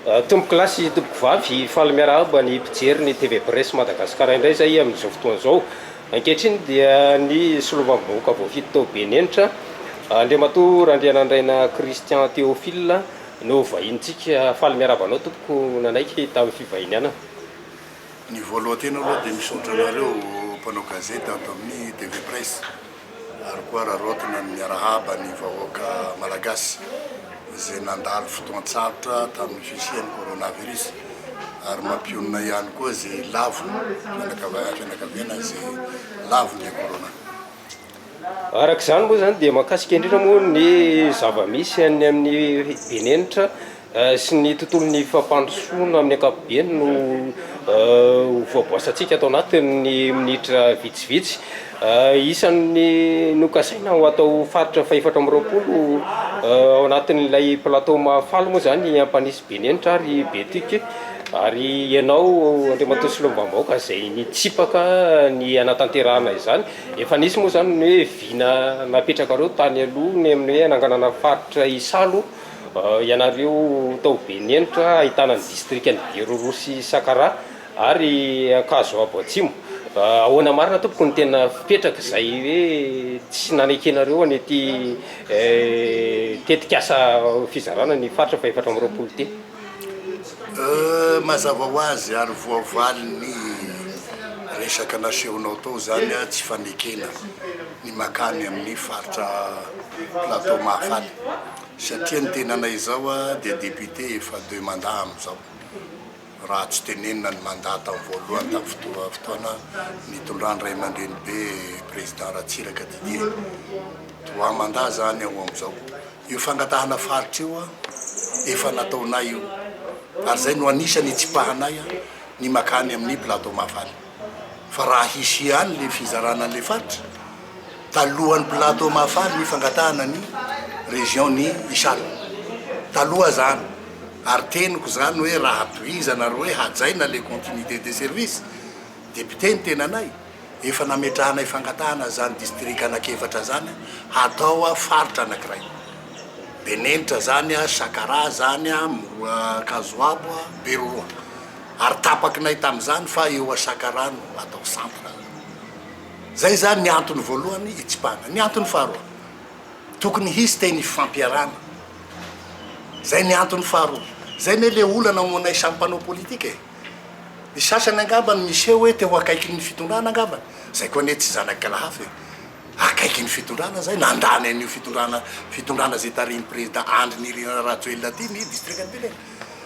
Tompo klasy tompoko vavy faly miarahaba ny mpijery ny TV Presse Madagasikara indray zay amin'izao fotoana izao. Ankehitriny dia ny solovam-bahoaka voafito tao Benenitra Andriamatoa Randrianandraina Christian Théophile no vahintsika faly miarahaba anao tompoko nanaiky tamin'ny fivahiniana. Ny voalohany tena aloha dia misaotra anareo mpanao gazety ato amin'ny TV Presse ary koa rarotina ny miarahaba ny vahoaka malagasy izay nandalo fotoan-tsarotra tamin'ny fisian'ny coronavirus ary mampionona ihany koa izay lavo fianakaviana izay lavo ny corona. Araka izany moa zany dia mahakasika indrindra moa ny zava-misy any amin'ny Benenitra sy ny tontolon'ny fampandrosoana amin'ny ankapobeny no voaboasantsika atao anatin'ny minitra vitsivitsy. Isan'ny nokasaina ho atao faritra faefatra amby roapolo ao anatin'ilay plateau mahafaly moa zany ny ampanisy Benenitra ary Betiky ary ianao Andriamatoa Solombam-bahoaka izay nitsipaka ny anatanterahana izany. Efa nisy moa zany ny hoe vina napetraka reo tany aloha ny amin'ny hoe ananganana faritra Isalo ianareo tao Benenitra ahitana ny distrikany Beroro sy Sakara ary Ankazo Abo Atsimo. Ahoana marina tompoko ny tena fipetraka izay hoe tsy nanaikenareo an'ity tetikasa fizarana ny faritra faefatra amby roapolo ty. Mazava ho azy ary voavaly ny resaka nasehonao tao zany tsy fanekena ny makany amin'ny faritra plateau mahafaly satria ny tenanay zao dia député efa 2 mandat amizao raha tsy tenenina ny mandat tamin'ny voalohany tamin'ny fotoana nitondrany ray aman-dreny be président Ratsiraka Didier 3 mandat zany ao amizao. Io fangatahana faritra io efa nataonay io ary zay no anisany tsipahanay ny makany amin'ny plateau mahafaly fa raha hisy ihany le fizarana an'le faritra talohan'ny plateau mahafaly ny fangatahana ny région ny Isalo taloha zany ary teniko zany hoe raha toizana ro hoe hajaina le continuité de service député ny tenanay efa nametrahanay fangatahana zany district anakefatra zany hatao faritra anankiray Benenitra zany Sakara zany Ankazo Abo Beroro ary tapakinay tamin'izany fa eo Sakara no atao centre. Zay zany ny antony voalohany itsipana. Ny antony faharoa tokony hisy teny fampiarana. Zay ny antony faharoa. Zay ne le olana monay samy mpanao politika e. Ny sasany angambany miseho hoe te ho akaiky ny fitondrana angambany. Zay koa ne tsy zanaky kalahafa e. Akaiky ny fitondrana zay nandany an'io fitondrana zay tariny président Andry Nirina Rajoelina ty ny district Benenitra.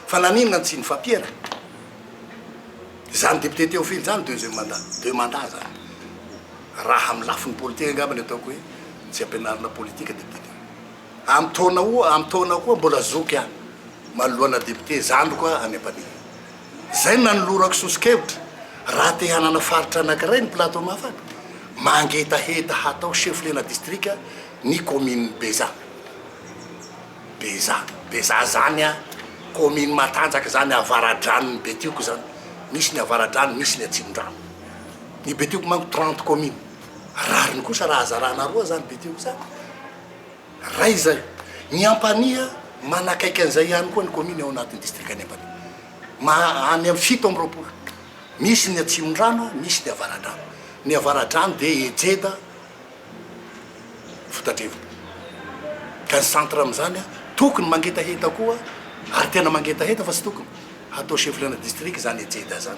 Fa naninona tsy ny fampiera. Zany député Théophile zany 2e mandat, 2 mandat zany. Raha amin'ny lafin'ny politika angambany ataoko hoe tsy ampianarina politika député. Am taona koa mbola zoky any manoloana député zandro koa any Ampaniry. Zay nanolorako sosikevitra raha te hanana faritra anankiray ny plateau mahafaly mangetaheta hatao chef-lieu-na district ny commune Beza. Beza zany commune matanjaka zany avaradrano ny Betioko zany. Misy ny avaradrano, misy ny Atsimondrano. Ny Betioko manko 30 commune. Rariny kosa raha zarana roa zany Betioko zany. Ray zay. Ny Ampania manakaiky an'izay ihany koa ny commune ao anatin'ny district any Ampania. Any amin'ny 7 amby roapolo. Misy ny Atsimondrano, misy ny avaradrano. Ny avaradrano dia Ejeda Fotadrevo. Ka ny centre amin'izany tokony mangetaheta koa ary tena mangetaheta fa tsy tokony hatao chef-lieu-na district zany Ejeda zany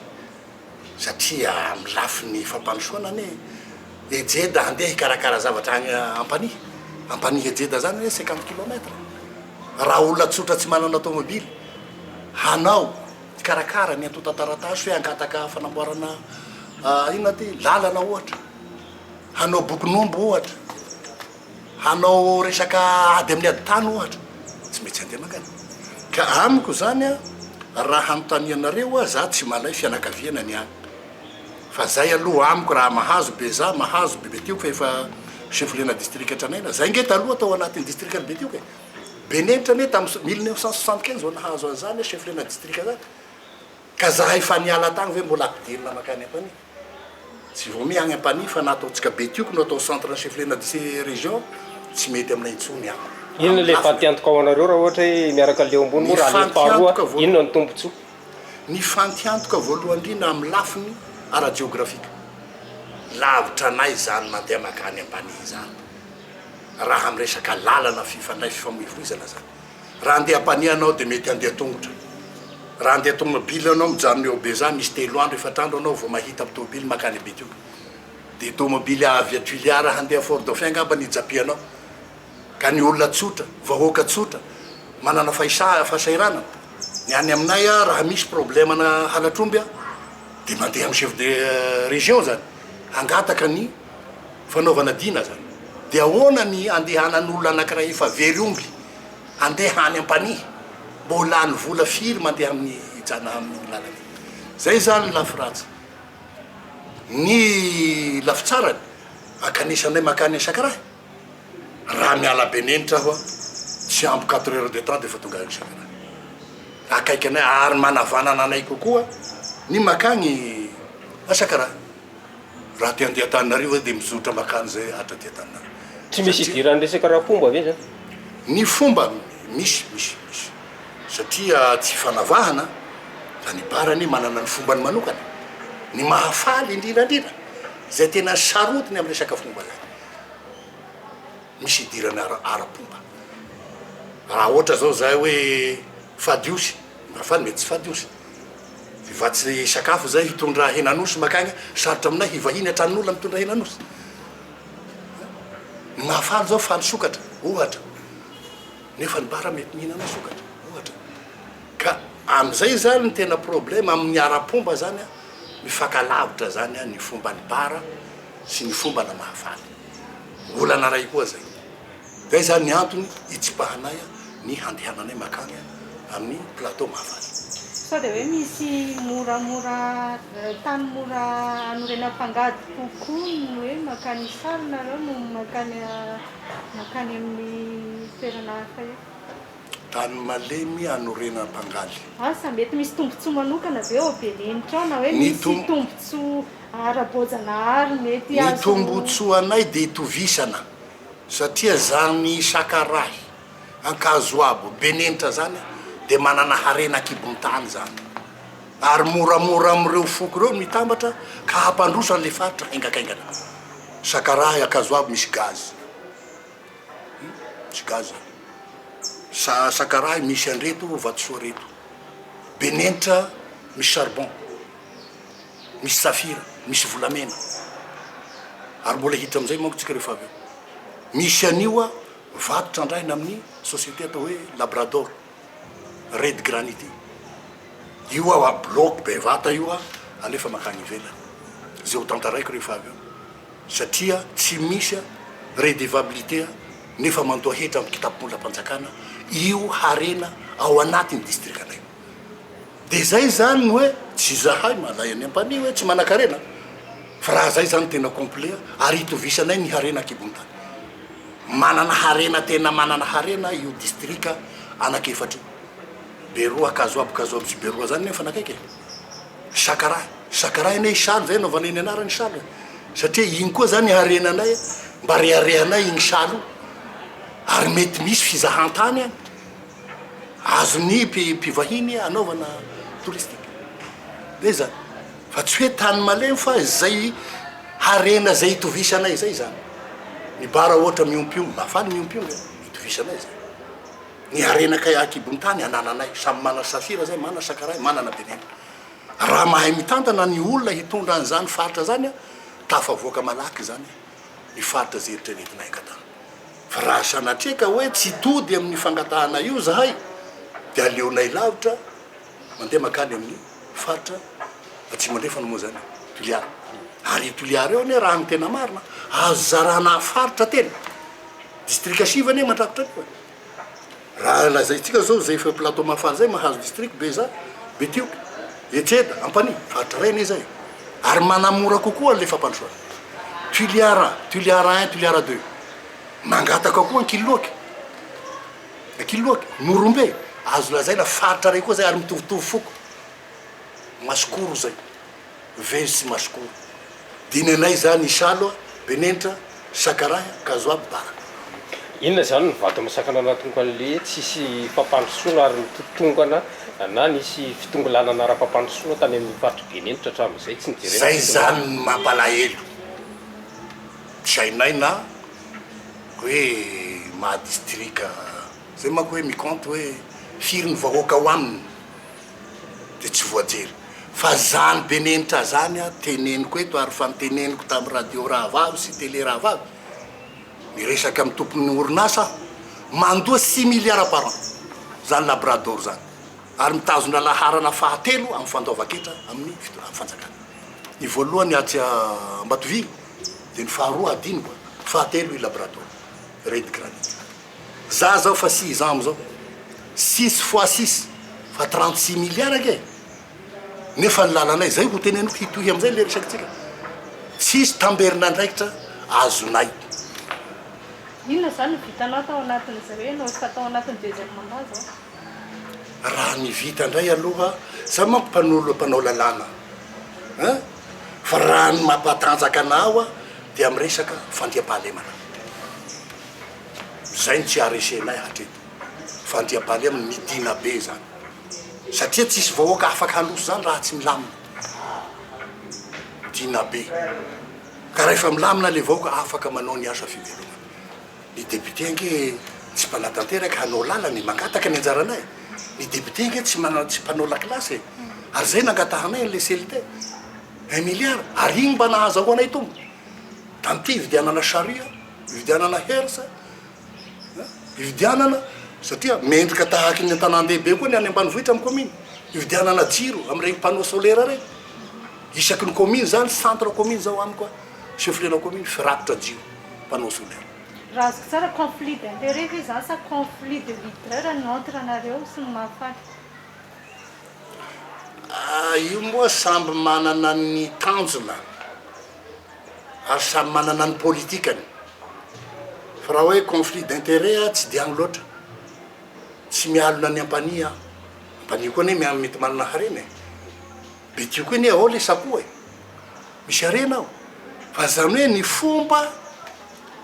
satria amin'ny lafin'ny fampandrosoana ane Ejeda handeha hikarakara zavatra any Ampania Ejeda zany hoe 50 km. Raha olona tsotra tsy manana automobile hanao hikarakara ny atota taratasy hoe angataka fanamboarana ina ty lalana ohatra hanao bokinombo ohatra hanao resaka ady amin'ny ady tany ohatra tsy mety andeha mangany ka amiko zany raha anontanianareo za tsy malay fianakaviana ny any fa zay aloha amiko raha mahazo Beza mahazo Betioko fa efa chef-lieu-na district hatranaina zay nge taloha tao anatin'ny district ny Betioko e. Benenitra ne tamin'ny 1975 zao nahazo an'izany chef-lieu-na district zany ka zahay fa niala tagny hoe mbola ampidirina makany Ampania tsy vomi agny Ampania fa nataontsika Betioko no atao centre chef-lieu-na région tsy mety aminay intsony any. inona le fantiantoka ao anareo raha ohatra hoe miaraka leo ambony moa raha le faharoa inona ny tombontsoa ny fantiantoka voalohany amin'ny lafiny ara-geografika lavitra anay zany mandeha makany ambany zany raha amin'ny resaka lalana fifandray fifamoivoizana zany raha andeha ampanihanao dia mety andeha tongotra raha andeha tomobily anao mijanona eo be zany misy 3 andro 4 andro anao vao mahita tomobily makany Betioky dia tomobily avy a Tuiliara handeha Fort Dauphin ngamba nijapianao ka ny olona tsotra vahoaka tsotra manana fahasairanana ny any aminay raha misy problème na halatromby dia mandeha amin'ny chef de région zany hangataka ny fanaovana dina zany dia ahoana ny andehanan'olona anankiray efa very omby andeha any ampanihy mbo lany vola firy mandeha amin'ny ijana amin'ny lalana zay zany lafiratsy ny lafitsarany akanisanay makany Sakarahy raha miala benenitra aho tsy ampy 4 heures de temps dia efa tonga any Sakarahy akaiky anay ary manavanana anay kokoa ny makany Sakarahy raha ty andeha Antananarivo dia mizotra makany zay atra ty Antananarivo tsy misy idirany resaka raha fomba ve zany ny fomba misy satria tsy fanavahana da ny barany manana ny fombany manokana ny mahafaly indrindrandrindra zay tena sarotiny amin'ny resaka fomba zany misy idirany ara-pomba raha ohatra zao zay hoe fadiosy mahafaly mety tsy fadiosy hivatsy sakafo zay hitondra henanosy makagny sarotra aminay hivahiny atranon'olona mitondra henanosy ny mahafaly zao faly sokatra ohatra nefa ny bara mety mihinana sokatra ohatra ka am'izay zany ny tena problème amin'ny ara-pomba zany mifakalavitra zany ny fomba ny bara sy ny fomba na mahafaly olana ray koa zay zany ny antony itsipahanay ny handehananay makany amin'ny plateau mahafaly sao dia hoe misy moramora tany mora anorena mpangady kokoa no hoe makany sarina reo no makany amin'ny toerana hafa io tany malemy anorena mpangady asa mety misy tombontsoa manokana ve eo Belenitra ao na hoe misy tombontsoa ara-boajanahary mety ny tombotsoa anay dia itovisana satria zany Sakarahy Ankazoabo Benenitra zany dia manana harena kibon-tany zany ary moramora amin'ireo foko reo mitambatra ka hampandroso an'le faritra haingakaingana Sakarahy Ankazoabo misy gazy Sakarahy misy andreto vatosoa reto Benenitra misy charbon misy safira misy volamena ary mbola hita am'izay manko tsika rehefa avy eo misy anio vatotra andraina amin'ny société atao hoe Labrador red granity io bloc be vata io alefa makany ivelany zay ho tantaraiko rehefa avy eo satria tsy misy redevabilité nefa mandoa hetra amin'ny kitapon'olom-panjakana io harena ao anatiny district anay dia zay zany hoe tsy zahay malay any ampani hoe tsy manan-karena fa raha zay zany tena complet ary hitovisanay ny harena kibon-tany manana harena tena manana harena io district anankefatra Beroa Kazoabo sy Beroa zany nefa nakaiky Sakarahy nay salo zay naovanay ny anarany salo satria igny koa zany harenanay mba reharehanay igny salo ary mety misy fizahantany any azony mpivahiny anaovana touristique de zany fa tsy hoe tany malemy fa zay harena zay itovisanay zay zany ny bara ohatra miompio mafaly miompio itovisanay zay ny harena kibon-tany anananay samy mana safira zay mana Sakarahy manana Benenitra raha mahay mitantana ny olona hitondra an'izany faritra zany tafavoaka malaky zany ny faritra zay eritreretinay angatana fa raha sanatria ka hoe tsy tody amin'ny fangatahana io zahay dia aleonay lavitra mandeha makany amin'ny faritra tsy mandrefa no moa zany Tuiliara ary Tuiliara eo ane raha ny tena marina azo zarana faritra tena district sivany mandrakotra koa raha lazaitsika zao zay fa plateau mahafaly zay mahazo district Beza Betioky Etseda Ampani faritra reny zay ary manamora kokoa le fampandrosoana Tuiliara 1 Tuiliara 2 mangataka koa ny kiloky Morombe azo lazay la faritra ray koa zay ary mitovitovy foko Masikoro zay Vezy sy Masikoro diny anay zany Isalo Benenitra Sakarahy Kazoabo Bara inona zany nyvato masakana anatonga an'le tsisy fampandrosoana ary nytotongana na nisy fitongolanana ara-pampandrosoana tany amin'ny faritra benenitra hatramin'izay tsy nijerena zay zany mampalahelo sainay na hoe mahadistrika zay manko hoe miconte hoe firy ny vahoaka ho aminy de tsy voajery fa zany benenitra zany a teneniko eto ary fa niteneniko tamin'ny radio raha vavy sy télé raha vavy miresaka amin'ny tompony orinasa mandoa 6 milliards par an zany labrador zany ary mitazona laharana fahatelo amin'ny fandoavaketra amin'ny fanjakana ny voalohany atsy Ambatoville de ny faharoa adiniko fahatelo i labrador red granit za zao fa 6 ans amizao 6 fois 6 fa 36 milliards ake nefa ny lalanay zay ho teneniko hitohy amizay le resakytsika tsisy tamberina andraikitra azonay inona zany vitanao tao anatin'izay hoe nao fa tao anatin'ny deuxième mandat zao raha ny vita ndray aloha sa manko mpanao lalàna a fa raha ny mampatanjaka anao a de amin'ny resaka fandriam-pahalemana zay ny tsy aresenay hatreto fandriam-pahalemana midina be zany satria tsisy vahoaka afaka handroso zany raha tsy milamina midina be ka rehefa milamina le vahoaka afaka manao ny asa fivelomana ny député nge tsy mpanatanteraky hanao lalany mangataka ny anjaranay ny député nge tsy mpanao lakilasy ary zay nangatahanay le CLT 1 milliard ary igny mba nahazahoanay tombo tanty vidianana charia vidianana hersa vidianana satria mendrika tahaky ny antanàn-dehibe koa ny any ambanivohitra amin'ny commune vidianana jiro amin'ireny panneau solaire reny isaky ny commune zany centre commune zao amiko koa chef-lieu-na commune firakotra jiro panneau solaire raha azoko tsara conflit d'intérêt ve zany sa conflit de vitreur ny entre anareo sy ny mahafaly io moa samby manana ny tanjona ary samby manana ny politikany fa raha hoe conflit d'intérêt tsy de agny loatra tsy mialona ny ampania ampania koa ne mety manana harena be tio koa ne ao le sapoa misy harena ao fa zany hoe ny fomba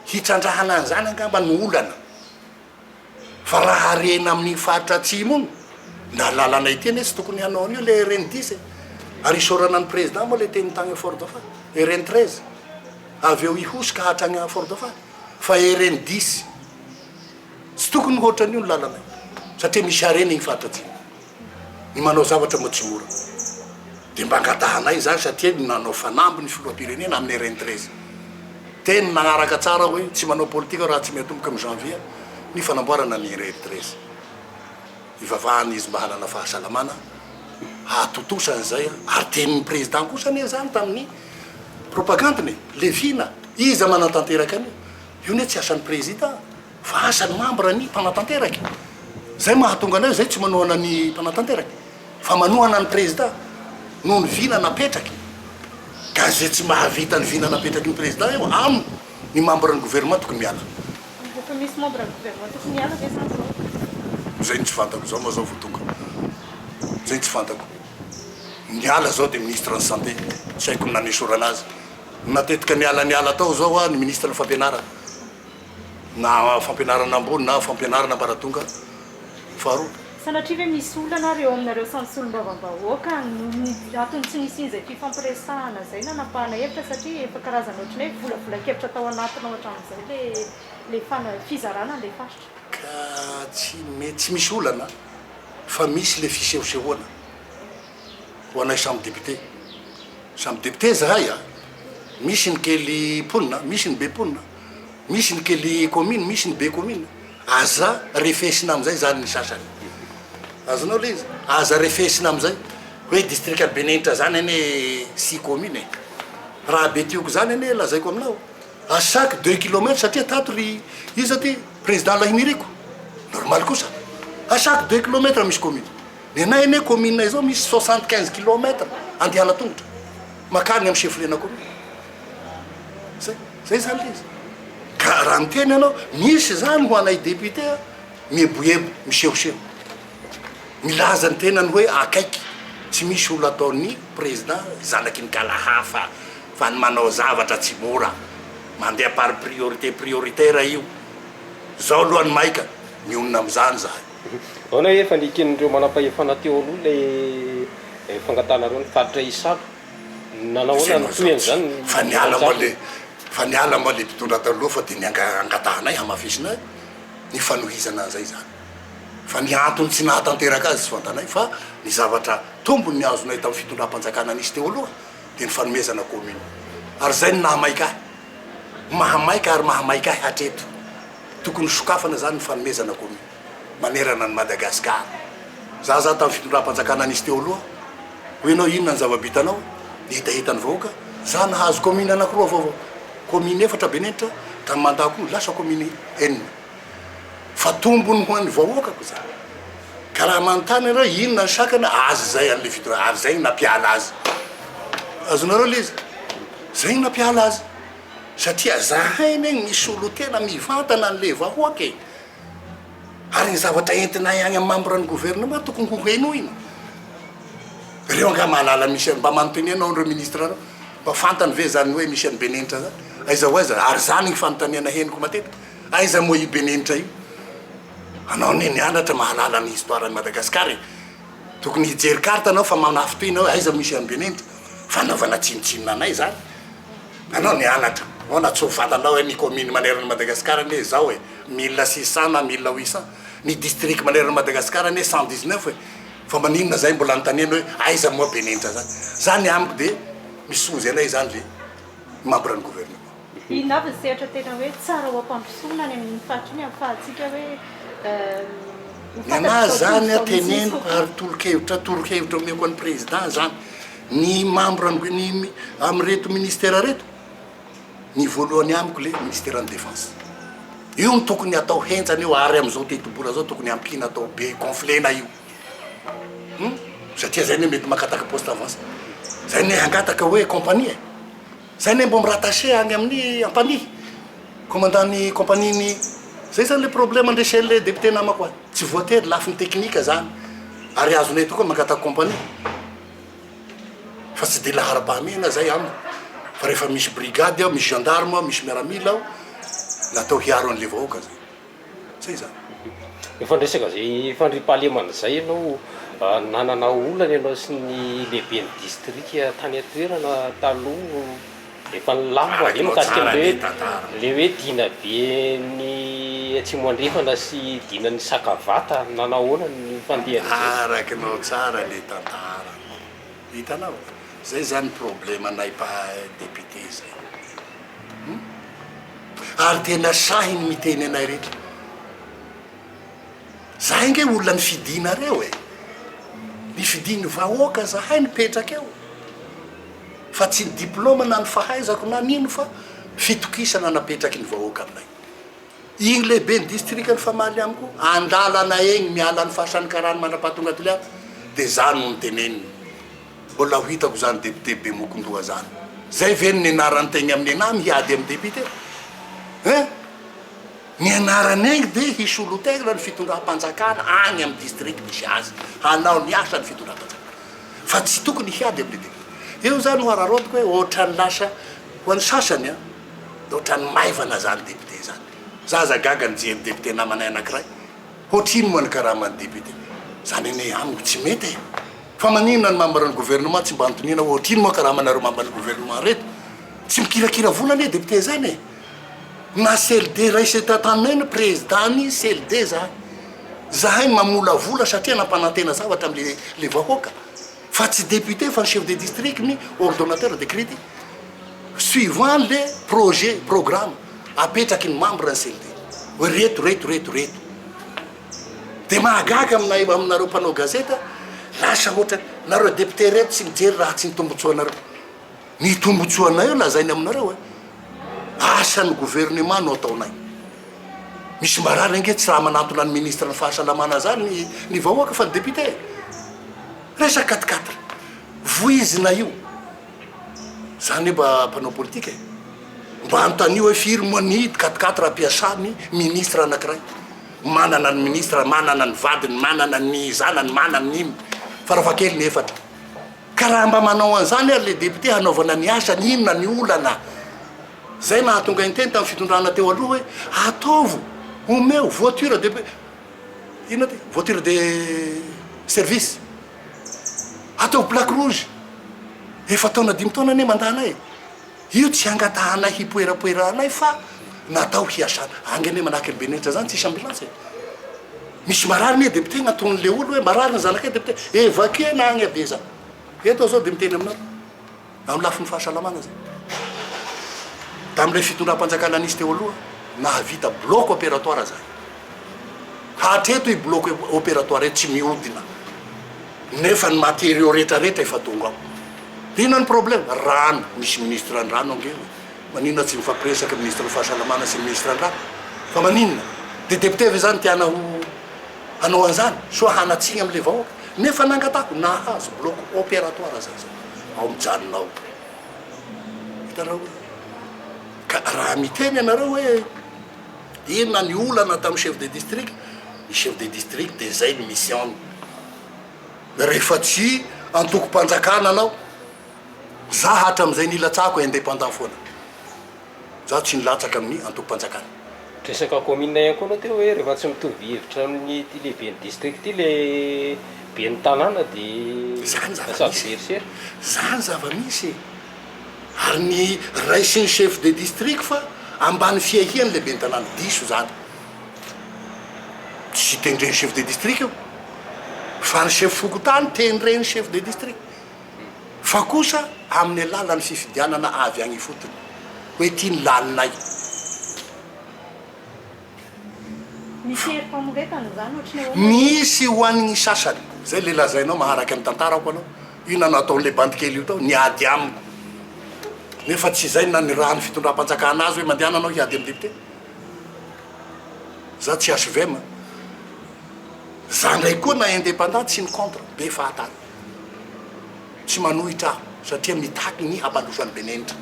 hitrandrahana an'izany angamba ny olana fa raha harena amin'ny faritra atsimo ony na lalanay teny tsy tokony hanao an'io le RN10 ary isorana ny président moa le teny tagny Fort Dauphin RN13 avy eo ihosika hatrany Fort Dauphin fa RN10 tsy tokony ohatran'io ny lalanay satria misy harena igny faritra atsimo ny manao zavatra moa tsy mora de mba angatahanay zany satria nanao fanamby ny filoam-pirenena amin'ny RN13 teny nagnaraka tsara hoe tsy manao politika raha tsy miatomboka amin'ny janvier ny fanamboarana ny RN13 ivavahany izy mba hanana fahasalamana hatotosany zay ary tenin'ny président kosa ne zany tamin'ny propagandiny levina iza manatanteraky an'io io ne tsy asan'ny président fa asan'ny membre ny mpanatanteraky zay mahatonga anay zay tsy manohana ny mpanatanteraky fa manohana ny président noho ny vina napetraky ka zay tsy mahavita ny vina napetraky ny président io aminy ny membre ny gouvernement tokony miala efa misy membre ny gouvernement tokony miala ve zany zao zay ny tsy fantako zao moa zao votonga zay ny tsy fantako niala zao de ministre ny santé tsy haiko nanesorana azy natetika niala tao zao a ny ministre ny fampianarana na fampianarana ambony na fampianarana ambaratonga faharoa sanatria hoe misy olana reo aminareo samy solombavam-bahoaka atony tsy nisy in'izay fifampiresahana zay na napahana hevitra satria efa karazana ohatrany hoe volavolakevitra tao anatiny ohatran'izay le fizarana le faritra ka tsy misy olana fa misy le fisehosehoana ho anay samby député zahay a misy ny kely ponina misy ny be ponina misy ny kely commune misy ny be commune aza refesina amizay zany ny sasany azonao le izy aza refesina amizay hoe district benenitra zany ane 6 commune raha be tioko zany ane lazaiko aminao à chaque 2 km satria tato ry iza ty président lahimiriko normal kosa à chaque 2 km misy commune ny anay ane commune zao misy 75 km andiana tongotra makany amin'ny chef-lieu-na commune zay zany le izy ka raha miteny anao misy zany ho anay député mieboebo misehoseho milaza ny tenany hoe akaiky tsy misy olo ataony président zanaky ny kalahafa fa ny manao zavatra tsy mora mandeha par prioritaire io zao alohany maika mionona am'izany zahay aona hoe efa nikinindreo manam-pahefana teo aloha le fangatanareo ny faritra isalo nanahoana nitoy an'izany fa niala moa le mpitondra taloha fa dia niangatahanay hamafisinay ny fanohizana zay zany fa ny antony tsy nahatanteraka azy tsy fantanay fa ny zavatra tombony ny azonay tamin'ny fitondram-panjakana nisy teo aloha dia ny fanomezana commune ary zay ny nahamaika ahy mahamaika ary mahamaika ahy hatreto tokony sokafana zany ny fanomezana commune manerana ny Madagasikara za tamin'ny fitondram-panjakana nisy teo aloha hoenao inona ny zava-bitanao hitahitany vahoaka za nahazo commune anakiroa vaovao commune efatra Benenitra tamin'ny mandako lasa commune enina fa tombony ho an'ny vahoakako zay ka raha manontany ianao inona ny sakana azy zay an'le fitondra ary zay nampiala azy azonareo le izy zay nampiala azy satria zahainy egny misy olo tena mivantana an'le vahoaka e ary ny zavatra entinay agny amin'ny membre ny gouvernement tokony ho hainao iny reo anga mahalala misy mba manontanianao andreo ministre reo mba fantany ve zany hoe misy an'ny Benenitra zany aiza ho aiza ary zany ny fanontaniana heniko matetika aiza moa i Benenitra io anao ne nianatra mahalala ny histoire ny Madagasikara tokony hijery carte anao fa manafitoinao aiza misy an'ny Benenitra fanaovana tsinotsinona anay zany anao nianatra ona tsy ho fantanao hoe ny commune manerana Madagasikara ne zao hoe 1600 na 1800 ny district manerana Madagasikara ne 119 fa maninona zay mbola notaniana hoe aiza moa Benenitra zany zany amiko dia misozy anay zany le membre ny gouvernement ina avy sehatra tena hoe tsara ho ampandrosoana any amin'ny faritra iny ahafahantsika hoe nana zany ateneno ary torohevitra omeko an'ny président zany ny membre ny amin'ny reto ministère reto ny voalohany amiko le ministère ny défense io ny tokony atao hentsany io ary am'izao tetobola zao tokony ampina atao be conflena io satria zay ne mety makataka poste avance zay ne angataka hoe compagnie zay ne mbo mirattaché agny amin'ny ampanie commandant-ny compagnie ny zay zany le problème andresel le député namako ahy tsy voatery lafiny teknika zany ary azonay tokoa makataka compagnie fa tsy de lahara-pahamena zay aminy fa rehefa misy brigade ao misy gendarme ao misy miaramila ao natao hiaro an'le vahoaka zay zay zany ifandresaka zay fandripahalemana zay ianao nanana olana ianao sy ny lehibe ny district tany atoerana taloha efa nilambo ave mikasika le hoe dina be ny atsimo andrefana sy dina ny sakavata nanahoana ny fandehana arakinao tsara le tantara hitanao zay zany problème anay pa député zay ary tena sahiny miteny anay rehetra zahay nge olona ny fidina reo ny fidiny vahoaka zahay nipetraka eo fa tsy ny diplôme na ny fahaizako na nino fa fitokisana napetraky ny vahoaka aminay igny lehibe ny district ny famaly amiko andalana egny miala ny fahasany karany mandrapahatonga toliaka dia zany no niteneniny mbola ho hitako zany député be mokondoha zany zay ve ny anarany tegny amin'ny anay miady amin'ny député ny anarany egny dia hisy olo tegna ny fitondram-panjakana agny amin'ny district misy azy hanao ny asa ny fitondram-panjakana fa tsy tokony hiady amin'ny député eo zany ho ararodiko hoe ohatrany lasa ho an'ny sasany ohatrany maivana zany député zany zazagaga ny jery député namanay anakiray ohatrino moa ny karaha many député zany ene amiko tsy mety fa maninona ny membre ny gouvernement tsy mba antonina ohatrino moa karaha manareo membre ny gouvernement reto tsy mikirakira volana député zany na CLD raisy tatanay ny président ny CLD zahay mamola vola satria nampanantena zavatra am'le vahoaka fa tsy député fa ny chef de district ny ordonnateur de crédit suivant le projet programme apetraky ny membre ny CLD hoe reto dia mahagaga aminareo mpanao gazeta lasa ohatra nareo député reto tsy mijery raha tsy nitombotsoanareo ny tombotsoana eo lazainy aminareo asan'ny gouvernement no ataonay misy marary ange tsy raha manantona ny ministre ny fahasalamana zany ny vahoaka fa ny député resa 4-4 voizina io zany mba mpanao politika mba antanio hoe firy moa ny 4-4 raha mpiasany ministre anakiray manana ny ministre manana ny vadiny manana ny zanany manana ny fa raha fa kely ny efatra ka raha mba manao an'izany ary le député hanaovana ny asa ny inona ny olana zay nahatonga ny teny tamin'ny fitondrana teo aloha hoe ataovo omeo voiture de ino ty voiture de service atao plaque rouge efa taona 5 taona ane mandanay io tsy angatahanay hipoerapoeranay fa natao hiasana angy ane manahaky Benetra zany tsisy ambulance misy marary ne député gn'anton'le olo hoe marary ny zanakay député évacué na agny abe zany eto zao de miteny aminao amin'ny lafiny fahasalamana zay tam'le fitondram-panjakana anisy teo aloha nahavita bloc opératoire zay hatreto i bloc opératoire eto tsy miodina nefa ny matériaux rehetrarehetra efa tonga ao ina ny problème rano misy ministre ny rano ange maninona tsy mifampiresaky ministre fahasalamana sy ministre ny rano fa maninona de député avy zany tiana ho hanao an'izany soa hanatsiny am'le vahoaka nefa nangatako nahazo bloc opératoire zay zay ao mijanonao hitanao ka raha miteny anareo hoe inona ny olana tamin'ny chef de district i chef de district de zay ny mission rehefa tsy antoko-panjakana anao za hatram'izay nilatsako indépendant foana za tsy nilatsaka amin'ny antoko-panjakana resaka commune ihany koa anao teo hoe rehefa tsy mitovy hevitra amin'ny ty lehibe ny district ty le be ny tanàna de zany zavaverisera zany zava-misy ary ny raisy ny chef de district fa ambany fiahiany lehibe ny tanàna diso zany tsy tendreny chef de district io fa ny chef fokotany tendreny chef de district fa kosa amin'ny alalany fifidianana avy agny fotony hoe ty ny lalinay misy herim-pamoretana zany ohatrany hoe misy ho an'ny sasany zay le lazainao maharaky amin'ny tantarako anao io na nataon'le bandikely io tao niady amiko nefa tsy zay na ny raha ny fitondram-panjakana azy hoe mandehananao hiady amin'ny député za tsy HVM za ndray koa na indépendant tsy ny contre be fahatany tsy manohitra aho satria mitaky ny hampandrosan'ny Benetra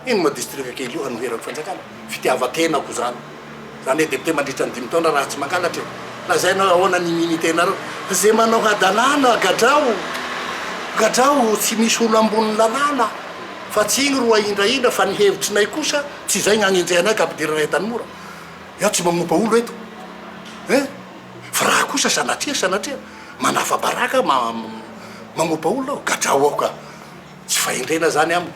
ino ma district kely io hanoherany fanjakana fitiavan-tenako zany zany hoe député mandritra ny 5 taona raha tsy mangalatra lazainao ahoana ny minitenareo zay manao hadalàna gadrao tsy misy olo ambon'ny lalàna fa tsy igny roa indraindra fa ny hevitrinay kosa tsy zay gn'agnenjehanay ka ampidiranay Tanimora iaho tsy magnopa olo eto fa raha kosa sanatria manafabaraka magnopa olo ao gadrao ao ka tsy fahendrena zany amiko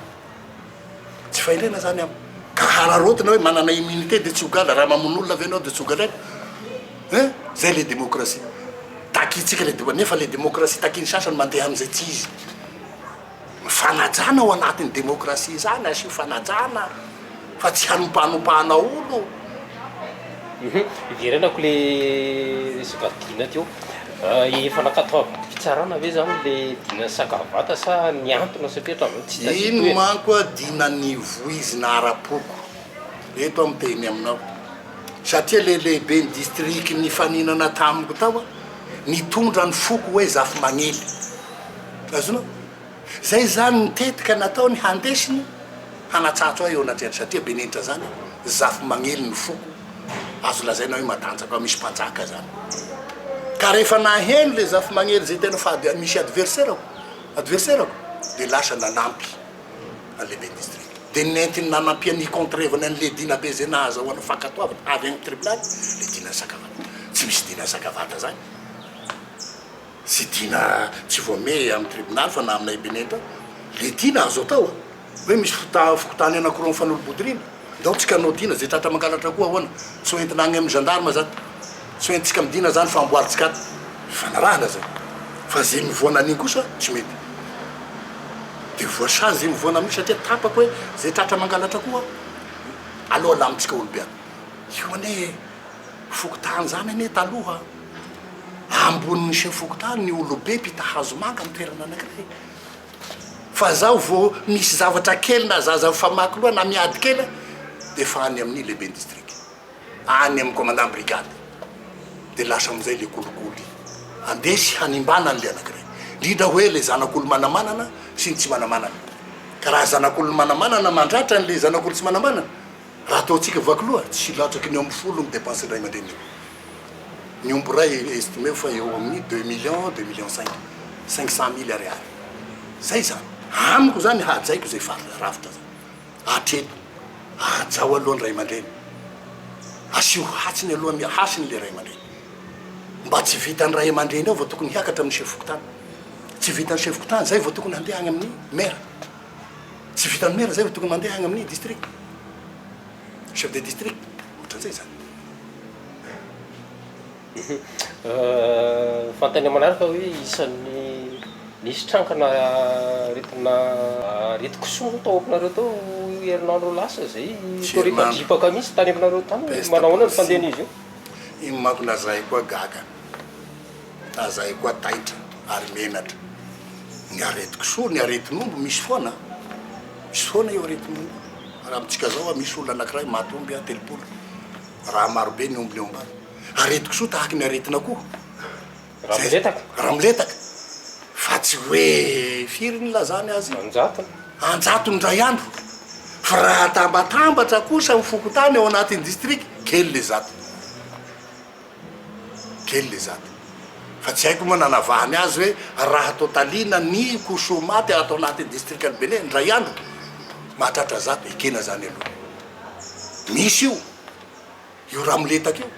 tsy fahendrena zany amiko ka hararotina hoe manana immunité de tsy hogala raha mamon'olona avy anao de tsy hogala zay le démocratie takitsika nefa le démocratie takiny sasany mandeha am'izay tsy izy fanajana ao anatin'ny démocratie zany asio fanajana fa tsy hanompahanopahana olo iverenako le resaka dina teo efa nakatao fitsarana ave zany le dina sakavata sa niantona satria hatramin'ny tsy ino manko a dina ny voizina ara-poko eto amin'ny teny aminao satria le lehibe ny district ny faninana tamiko tao a nitondra ny foko hoe zafy magnely azonao zay zany nitetika natao ny handesiny hanatsatso aho eo anatrehany satria Benetra zany zafy magnely ny foko azo lazainao hoe matanjaka ao misy mpanjaka zany ka rehefa naheno le zafy magnely zay tena fady misy adversaire ako de lasa nanampy an'lehibe district de nentiny nanampiany contrevany an'le dina be zay nahazahoana fankatoavana avy agny tribunal le dina sakavata tsy misy dina sakavata zany tsy dina tsy voame amin'ny tribunal fa na aminay Benetra le dina azo atao hoe misy fokotany anakiroa mifanolobodorina ndao tsika anao dina zay tratra mangalatra koa ahoana tsy ho entina agny amin'ny gendarme zany tsy ho entintsika amin'ny dina zany famboaritsika ato fanarahana zay fa zay mivoana an'iny kosa tsy mety de voasany zay mivoana amin'iny satria tapako hoe zay tratra mangalatra koa aloha lamitsika olobe ato io ane fokotany zany ane taloha ambonin'ny se fokotany ny olobe mpitahazo manga amin'ny toerana anankiray fa zaho vo misy zavatra kely na zaza famaky loha na miady kely de fa any amin'ny lehibe district any amin'ny commandant brigade de lasa am'izay le kolikoly andesy hanimbana an'le anankiray indrindra hoe le zanak'olo manamanana sy ny tsy manamanana ka raha zanak'olo manamanana mandratra n'le zanak'olo tsy manamanana raha ataotsika vaky loha tsy latraky ny amin'ny folo ny dépense ray aman-dreny ny ombo ray estimé fa eo amin'ny 2 millions 2 millions 500 000 ariary zay zany amiko zany hajaiko zay farafitra zany hatreto ajao alohan'ny ray aman-dreny asio hatsiny aloha hasiny le ray aman-dreny mba tsy vitany ray aman-dreny ao vao tokony hiakatra amin'ny chef-fokontany tsy vitany chef-fokontany zay vao tokony handeha agny amin'ny maire tsy vitany maire zay vao tokony mandeha agny amin'ny district chef de district ohatran'izay zany fantany manaraka hoe isan'ny nisy trankana retina retikosoa tao aminareo tao herinandro lasa zay toretadipaka mihitsy tany aminareo tany manao ahoana ny fandehan'izy io iny manko nazahay koa gaga nazahay koa taitra ary menatra ny aretikosoa ny aretin'ombo misy foana eo aretin'ombo raha amitsika zao misy olona anankiray matomby telopolo raha marobe ny omby le ombany aretikosoa tahaky ny aretina koa raha miletaka fa tsy hoe firy ny lazany azy anjato ny ray andro fa raha tambatambatra kosa mifokotany ao anatin'ny district kely le zato fa tsy haiko moa nanavahany azy hoe raha totalina ny koso maty atao anatin'ny district albene ny ray andro mahatratra zato ekena zany aloha misy io raha miletaka io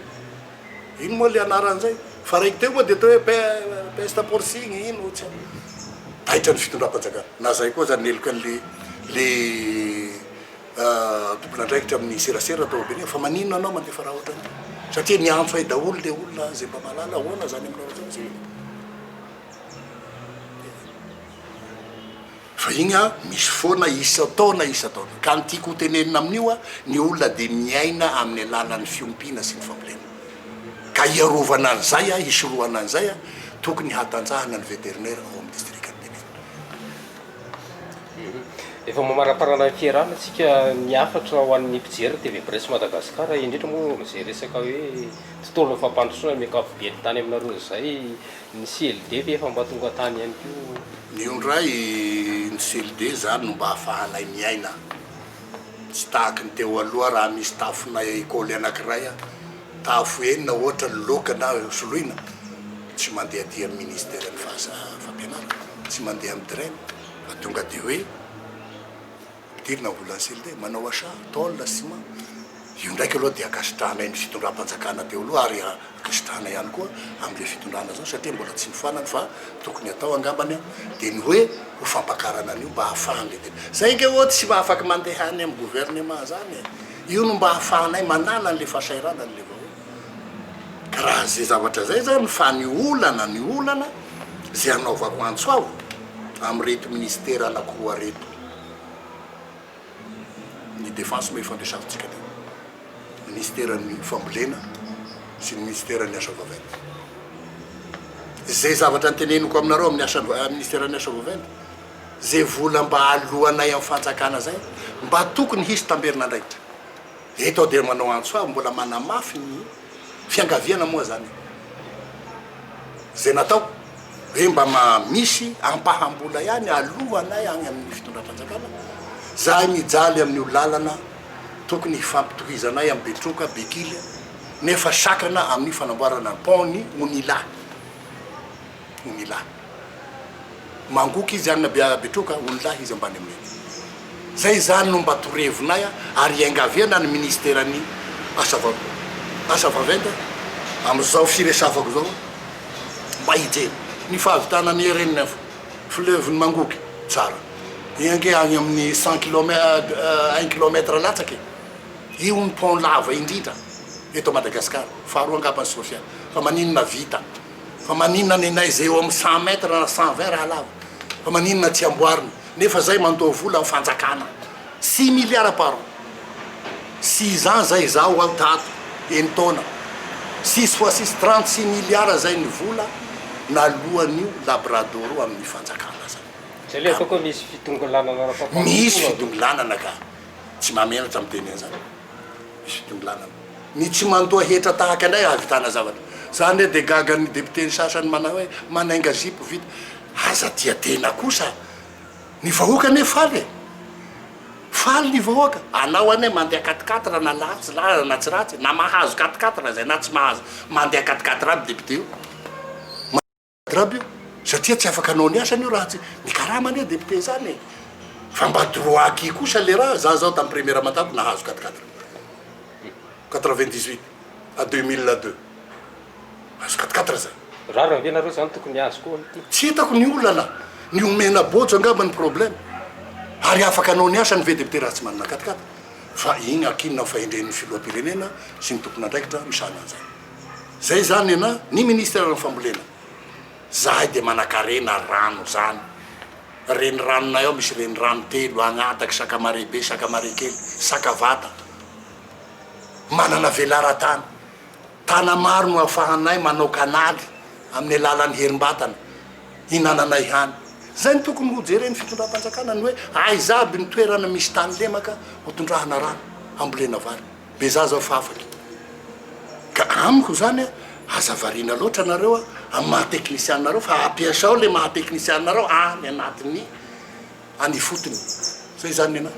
ino moa le anaran'izay fa raiky teo moa de atao hoe peste porcine ino tsy taitra ny fitondram-panjakana na zay koa zany neloko an'le tompona andraikitra amin'ny serasera atao be fa maninona anao mandefa raha ohatrany satria niantso hay daholo le olona zay mba malala ahoana zany aminao zany fa igny misy foana isa taona ka ny tiako hotenenina amin'io ny olona de miaina amin'ny alalan'ny fiompiana sy ny fambolena ka iarovana an'izay hisorohana an'izay tokony hatanjahana ny vétérinaire ao amin'ny district albene efa mamaraparana ny fiarahana atsika niafatra ho an'ny mpijery TV Presse Madagasikara indrindra moa mizay resaka hoe tontolo fampandrosoana miakapobe ny tany aminareo zay ny CLD ve efa mba tonga tany ihany koa niondray ny CLD zany no mba hahafahanay miaina tsy tahaky ny teo aloha raha misy tafonay école anankiray tafo enina ohatra loka na soloina tsy mandeha aty amin'ny ministère ny fampianarana tsy mandeha amin'ny terrain fa tonga de hoe tirina vola CLD manao asa tôle ciment io ndraiky aloha de akasitrahana ny fitondram-panjakana teo aloha ary akasitrahana ihany koa am'le fitondrana zao satria mbola tsy nifanany fa tokony atao angambany de ny hoe ho fampakarana an'io mba hahafahany le tena zay nge ohaty tsy mahafaky mandeha any amin'ny gouvernement zany io no mba hahafahanay manana an'le fahasairana an'le vahoaka ka raha zay zavatra zay zany fa ny olana zay anaovako antso avo amin'ny reto ministère anankiroa reto ny défense moa ifandesavintsika teo ministère ny fambolena sy ny ministère ny asa vaventy zay zavatra nyteneniko aminareo amin'ny asa ministère ny asa vaventy zay vola mba alohanay amin'ny fanjakana zay mba tokony hisy tamberinandraikitra eto de manao antso avo mbola manamafy ny fiangaviana moa zany zay natao hoe mba misy ampahambola ihany alohanay agny amin'ny fitondram-panjakana zahay mijaly amin'ny lalana tokony hifampitohizanay amin'ny Betroka Bekily nefa sakana amin'ny fanamboarana pont-ny Onila mangoky izy agny Betroka Onila izy ambany amin'ny zay zany no mba torevonay ary iangaviana ny ministère ny asa vaventy am'izao firesafako zao mba hijery ny fahavitanany RN9 fleuve ny mangoky tsara iange agny amin'ny 100 km 1 km latsaky io ny pont lava indrindra eto Madagasikara faharoa angambany Sofia fa maninona vita fa maninona nenay zay eo amin'ny 100 mètres na 120 raha lava fa maninona tsy amboarina nefa zay mandoa vola amin'ny fanjakana 6 milliards par an 6 ans zay zao tato entona 6 fois 6 36 milliards zay ny vola nalohan'io labradoro amin'ny fanjakana zany zay le ataoko misy fitongolanana misy fitongolanana ka tsy mamenatra amin'ny teny zany misy fitongolanana ny tsy mandoa hetra tahaka andray havitana zavatra zany hoe de gagan'ny député ny sasany manao hoe manainga zipo vita aza tia tena kosa ny vahoaka ane faly ny vahoaka anao ane mandeha 4x4 na latsy na tsy ratsy na mahazo 4x4 zay na tsy mahazo mandeha 4x4 aby député io raby io satria tsy afaka anao ny asany io raha tsy mikaramany député zany fa mba droit qui kosa le raha za zao tamin'ny première matako nahazo 4x4 98 à 2002 azo 44 zay raro ave nareo zany tokony azo koa ty tsy hitako ny olana ny omena bojo angamba ny problème ary afaka anao ny asa ny VDPT raha tsy manana 44 fa igny akinona fahendren'ny filoam-pirenena sy ny tompona andraikitra misana an'izany zay zany ana ny ministre ny fambolena zahay de manan-karena rano zany reny ranonay ao misy reny rano telo agnataky sakamare be sakamare kely sakavata manana velaran-tany tana maro no ahafahanay manao kanaly amin'ny alalan'ny herim-batana hinananay hany zay ny tokony hojereny fitondram-panjakana ny hoe aiza aby ny toerana misy tany lemaka ho tondrahana rano ambolena vary be zazao fafaky ka amiko zany azavariana loatra nareo amin'ny mahateknisiannareo fa ampiasao le mahateknisiannareo any anatin'ny any fotony zay zany ana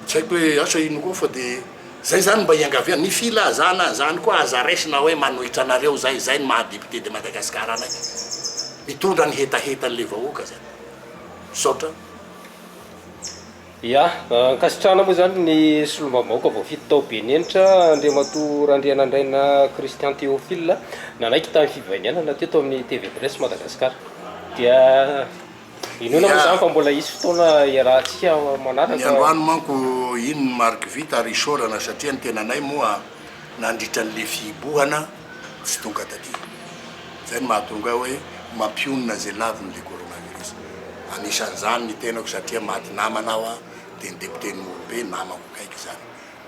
tsy haiko hoe asa ino koa fa de zay zany mba iangavia ny filazana zany koa aza raisina hoe manohitra anareo zay zay ny mahadepute de Madagasikara anay mitondra ny hetahetan'le vahoaka zany saotra ia kasitrana moa zany ny solombamoaka vao fito tao benenitra Andriamato Randrianandraina Christian Théophile nanaiky tamin'ny fivanianana teto amin'ny TV Presse Madagasikara dia inona moa zany fa mbola isy fotoana iarahantsika manaraka ny androany manko ino ny marque vita ary isorana satria ny tenanay moa nandritra n'le fibohana tsy tonga taty zay ny mahatonga hoe mampionona zay lavin'le coronavirus anisan'izany ny tenako satria maty namanao a de ny député ny olobe namako kaiky zany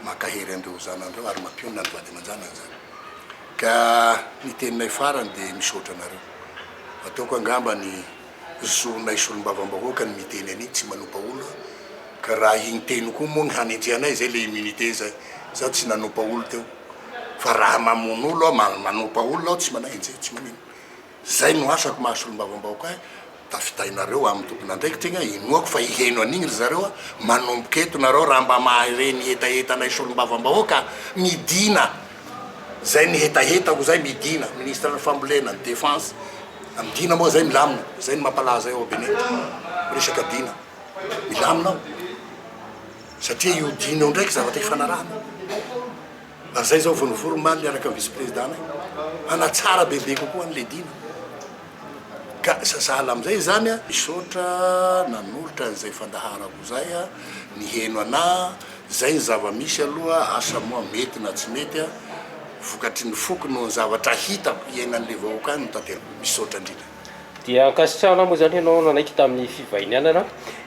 makahery andreo zanandreo ary mampionona ny vady aman-janany zany ka ny teninay farany de misaotra anareo ataoko angamba ny zonay solombavam-bahoaka ny miteny an'iny tsy manompa olo ka raha igny teny koa moa ny hanetrehanay zay le immunité zay zaho tsy nanompa olo teo fa raha mamono olo aho manompa olo aho tsy manenjy tsy manino zay no asako mahasolombavambahoaka ahy tafitainareo amin'ny tompona andraikitra igny inoako fa iheno an'igny ry zareo a manomboka eto nareo raha mba mahareny hetahetanay solombavambahoaka midina zay ny hetahetako zay midina ministre ny fambolena ny défense amidina moa zay milamina zay ny mampalaza eo abenety resaka dina milamina ao satria io dina eo ndraiky zavatra ifanarahana ary zay zao vonovoromaly araka vice président nay anatsara bebe kokoa an'le dina ka sasahala am'izay zany a misaotra nanolotra n'izay fandaharako zay a ny heno ana zay ny zava-misy aloha asa moa mety na tsy mety a vokatry ny foky no ny zavatra hitako iainan'le vahoaka any no tantelo misaotra indrindra dia ankasitrahana moa zany ianao nanaiky tamin'ny fivahinianana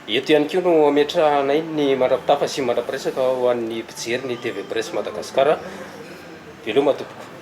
eto ihany koa no ametrahanay ny mandrapitafa sy mandrapiresaka ho an'ny mpijery ny TV Presse Madagasikara veloma tompoko